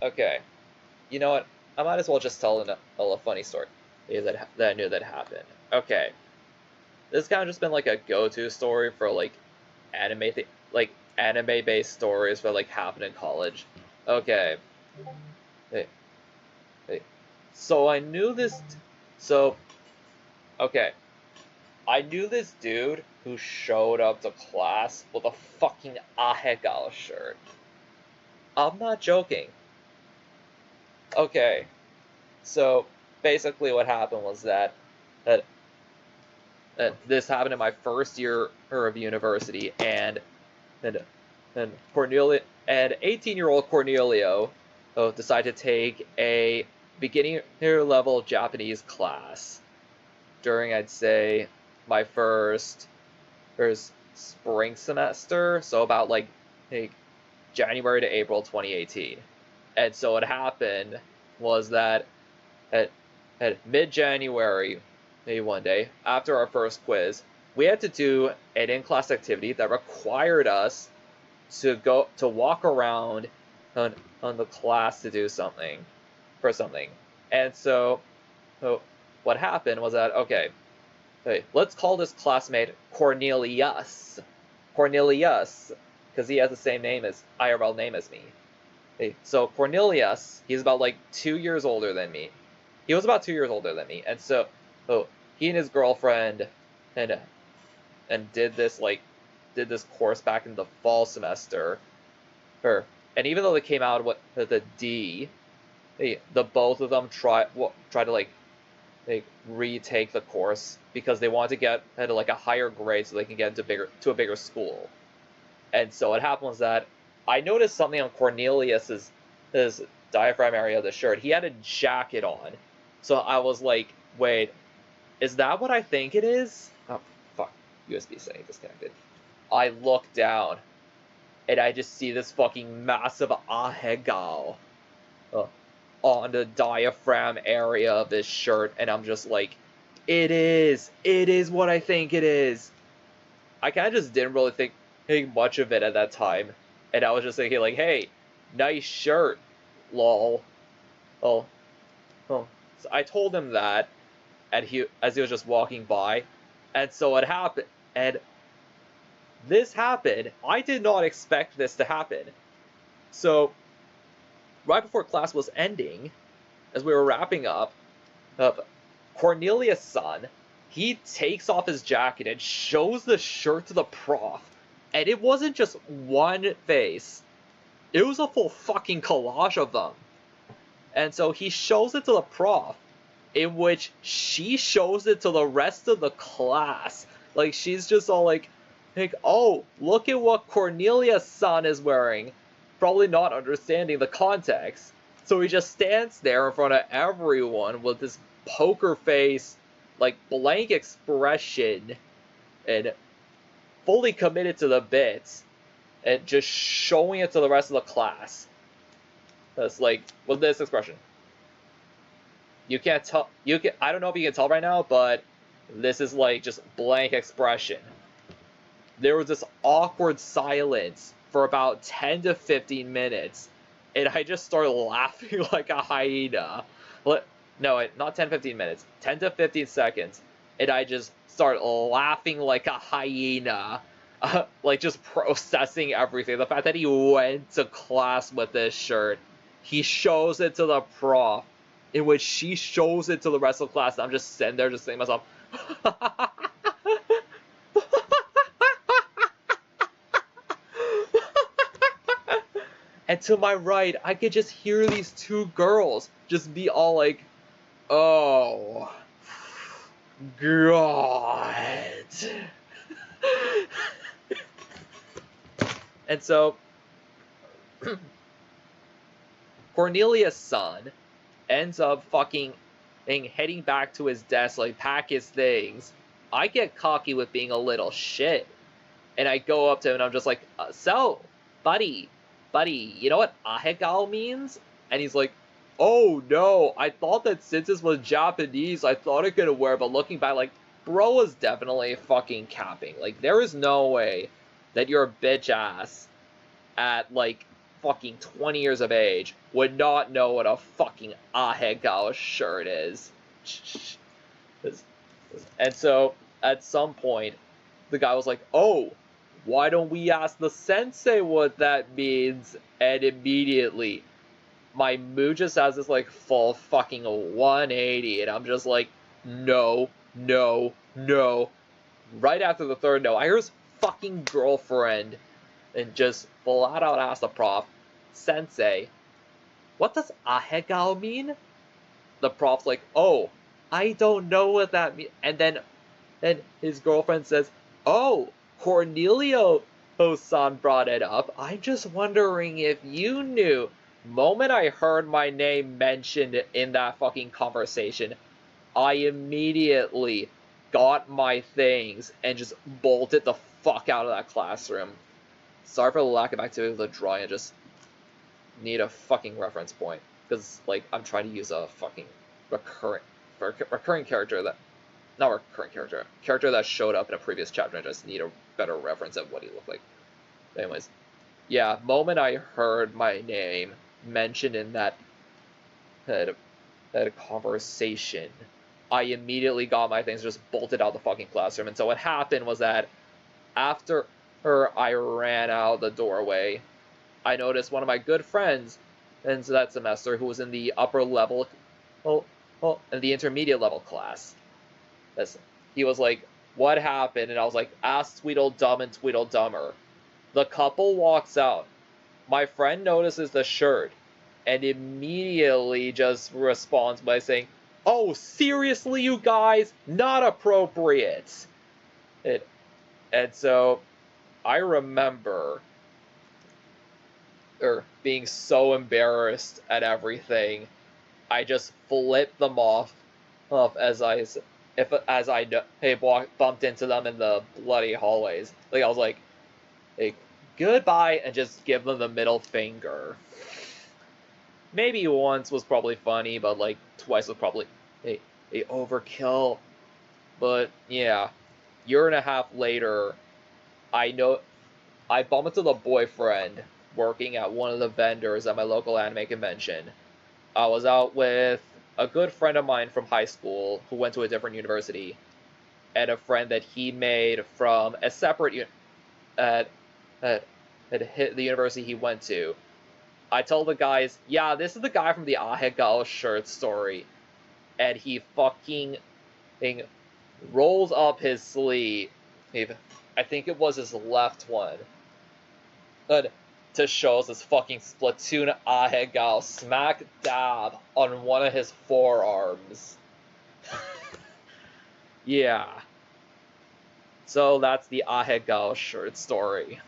Okay. You know what? I might as well just tell a funny story that I knew that happened. Okay. This kind of just been like a go-to story for like anime like anime-based stories that like happen in college. Okay. Hey, hey. So I knew this. So okay. I knew this dude who showed up to class with a fucking ahegao shirt. I'm not joking. Okay. So basically, what happened was that this happened in my first year of university, and and Cornelia and 18-year-old Cornelio decided to take a beginner level Japanese class during, I'd say, my first spring semester, so about like January to April 2018. And so what happened was that at at mid-January, maybe one day after our first quiz, we had to do an in-class activity that required us to walk around on the class to do something for something. And so what happened was that okay, let's call this classmate Cornelius. Cornelius, because he has the same name as IRL name as me. Okay, so Cornelius, he's about like 2 years older than me. He was about 2 years older than me, and so he and his girlfriend and and did this course back in the fall semester. And even though they came out with the D, the both of them try to like retake the course because they want to get at like a higher grade so they can get into a bigger school. And so what happened was that I noticed something on Cornelius's his diaphragm area of the shirt. He had a jacket on. So I was like, wait, is that what I think it is? Oh, fuck. USB saying disconnected. I look down and I just see this fucking massive ahegao uh, on the diaphragm area of his shirt, and I'm just like, it is what I think it is. I kind of just didn't really think much of it at that time, and I was just thinking like, hey, nice shirt, lol. Oh, oh. So I told him that, and as he was just walking by, and so it happened, and this happened. I did not expect this to happen. So right before class was ending, as we were wrapping up, Cornelius' son, he takes off his jacket and shows the shirt to the prof. And it wasn't just one face, it was a full fucking collage of them. And so he shows it to the prof, in which she shows it to the rest of the class. Like, she's just all like, oh, look at what Cornelius' son is wearing. Probably not understanding the context. So he just stands there in front of everyone with this poker face, like blank expression, and fully committed to the bits, and just showing it to the rest of the class. That's like, with this expression. You can't tell, I don't know if you can tell right now, but this is like just blank expression. There was this awkward silence for about 10 to 15 minutes, and I just started laughing like a hyena. No, not 10, 15 minutes. 10 to 15 seconds, and I just started laughing like a hyena. Like, just processing everything. The fact that he went to class with this shirt, he shows it to the prof, in which she shows it to the rest of the class, and I'm just sitting there just saying to myself, and to my right, I could just hear these two girls just be all like, oh, God. And so, Cornelius' son ends up fucking heading back to his desk, like, pack his things. I get cocky with being a little shit. And I go up to him and I'm just like, so, buddy, you know what ahegao means? And he's like, oh no, I thought that since this was Japanese, I thought it could wear, but looking back, like, bro was definitely fucking capping. Like, there is no way that your bitch ass at, like, fucking 20 years of age would not know what a fucking ahegao shirt is. And so, at some point, the guy was like, oh, why don't we ask the sensei what that means? And immediately, my mood just has this, like, full fucking 180, and I'm just like, no, no, no. Right after the third no, I hear his fucking girlfriend and just flat out ask the prof, Sensei, what does ahegao mean? The prof's like, oh, I don't know what that means. And then his girlfriend says, oh, 𝓐𝓗𝓔𝓖𝓐𝓞-san brought it up. I'm just wondering if you knew. Moment I heard my name mentioned in that fucking conversation, I immediately got my things and just bolted the fuck out of that classroom. Sorry for the lack of activity with the drawing, I just need a fucking reference point. Because, like, I'm trying to use a fucking recurring character that, not recurring character that showed up in a previous chapter, I just need a better reference of what he looked like. Anyways, yeah, moment I heard my name mentioned in that conversation, I immediately got my things, just bolted out the fucking classroom. And so what happened was that after I ran out the doorway, I noticed one of my good friends in that semester who was in the upper level, in the intermediate level class. He was like, what happened? And I was like, ask Tweedledum and Tweedledummer. The couple walks out. My friend notices the shirt and immediately just responds by saying, oh, seriously, you guys? Not appropriate. And so I remember being so embarrassed at everything, I just flipped them off as I bumped into them in the bloody hallways. Like, I was like, hey, goodbye, and just give them the middle finger. Maybe once was probably funny, but like twice was probably a overkill. But yeah, year and a half later, I bumped into the boyfriend working at one of the vendors at my local anime convention. I was out with a good friend of mine from high school who went to a different university, and a friend that he made from a separate at the university he went to. I told the guys, yeah, this is the guy from the ahegao shirt story, and he fucking rolls up his sleeve. I think it was his left one. To show us this fucking Splatoon ahegao smack dab on one of his forearms. Yeah. So that's the ahegao shirt story.